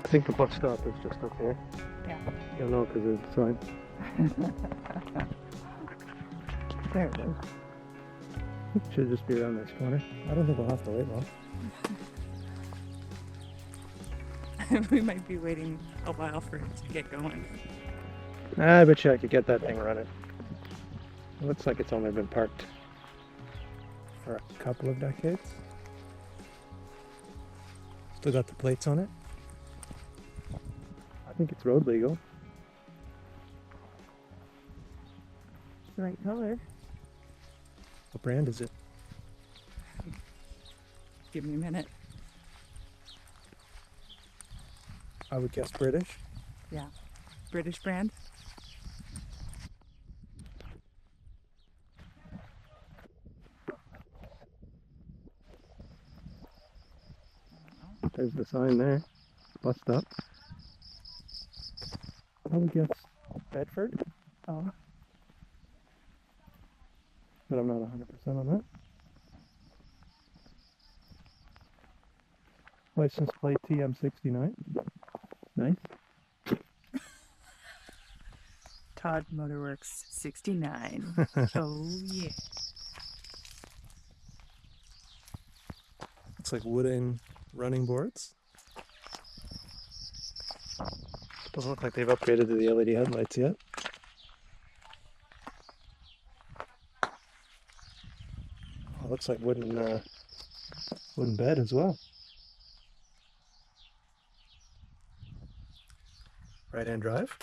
I think the bus stop is just up here. Yeah. You'll know because of the sign. There it is. Should just be around this corner. I don't think we'll have to wait long. We might be waiting a while for it to get going. I bet you I could get that thing running. It looks like it's only been parked for a couple of decades. Still got the plates on it. I think it's road legal. It's the right color. What brand is it? Give me a minute. I would guess British. Yeah. British brand. There's the sign there. Bus stop. I would guess Bedford, Oh. but I'm not 100% on that. License plate TM69. Nice. Todd Motorworks 69. Oh yeah. Looks like wooden running boards. Doesn't look like they've upgraded to the LED headlights yet. Oh, looks like wooden bed as well. Right-hand drive.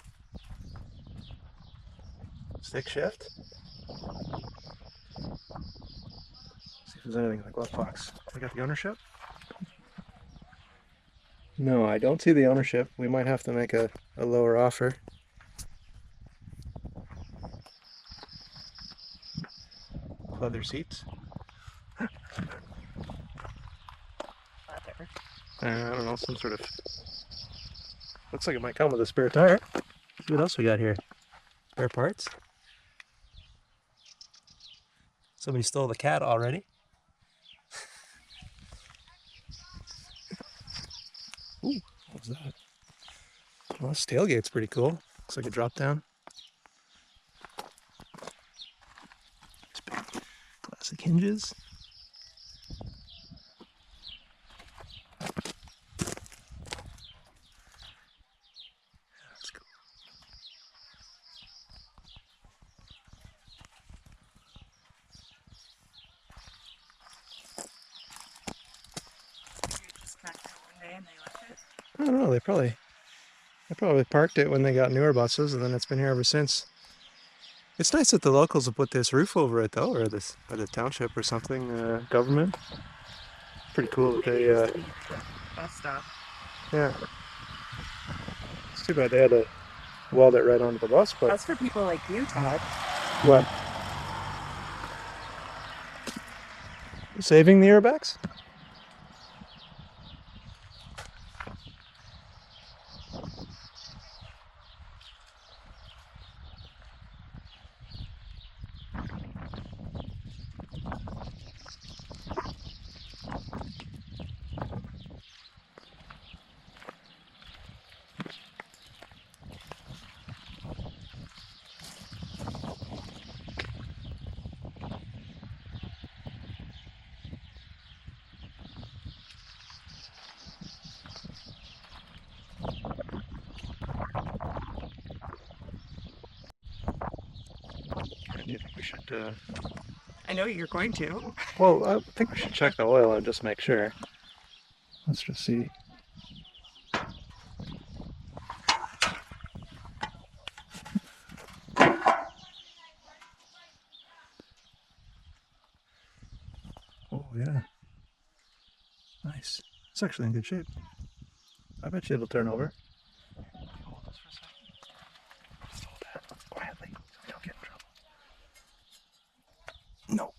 Stick shift. See if there's anything in the glove box. I got the ownership? No, I don't see the ownership. We might have to make a lower offer. Leather seats. Leather. I don't know, some sort of... Looks like it might come with a spare tire. See what else we got here. Spare parts. Somebody stole the cat already. Ooh, what was that? Well, this tailgate's pretty cool. Looks like a drop down. It's big classic hinges. That's cool. Just smacked it one day and they left it. I don't know, they probably parked it when they got newer buses, and then it's been here ever since. It's nice that the locals have put this roof over it though, or this, or the township or something, government. Pretty cool that they, Bus stop. yeah. It's too bad they had to weld it right onto the bus, but That's for people like you, Todd. what? Saving the airbags? Do you think we should, I know you're going to. well, I think we should check the oil and just make sure. Let's just see. Oh, yeah. Nice. It's actually in good shape. I bet you it'll turn over. Hold this for a second. Just hold that quietly. Don't get in trouble. No.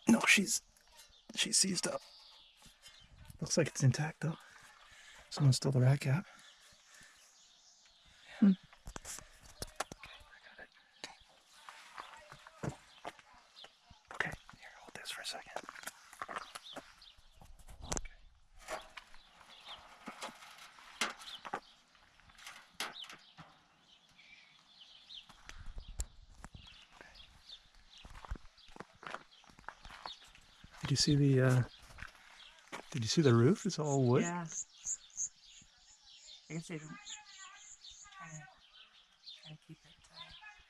No, she's seized up. Looks like it's intact though. Someone stole the rat cap. Hmm. Okay, here, hold this for a second. Did you see the roof? It's all wood. Yeah. I guess they don't try to keep it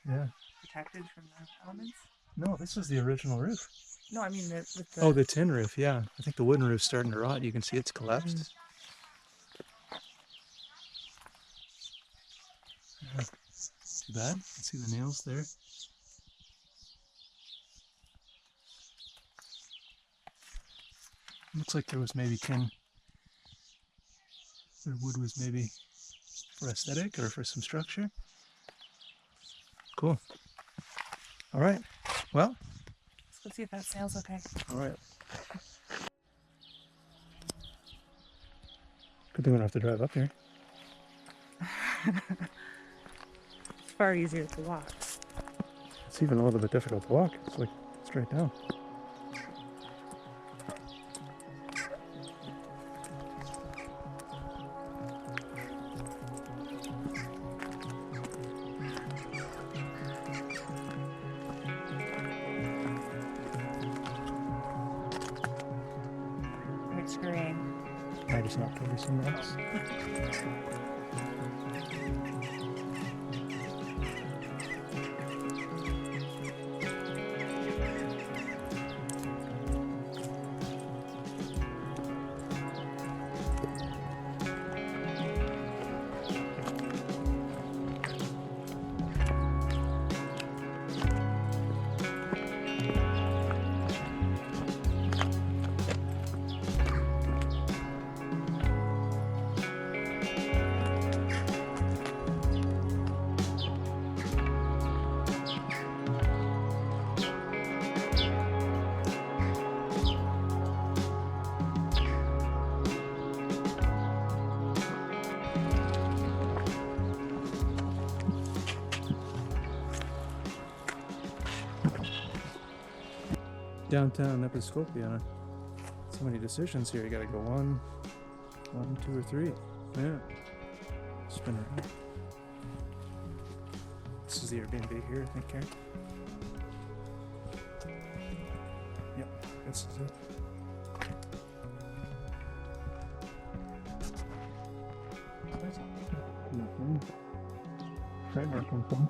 Yeah. protected from the elements. No, this was the original roof. No, I mean with the. Oh, the tin roof. Yeah, I think the wooden roof's starting to rot. You can see it's collapsed. Yeah. Too bad. You can see the nails there. Looks like there was maybe tin. The wood was maybe for aesthetic or for some structure. Cool. All right. Well. Let's go see if that sail's okay. All right. Good thing we don't have to drive up here. It's far easier to walk. It's even a little bit difficult to walk. It's like straight down. Right, scurrying. I just knocked over some rocks. Downtown Episkopi. So many decisions here. You gotta go one, 2, or 3. Yeah. Spin around. This is the Airbnb here, I think, Karen. Yep, this is it. Trademark on phone.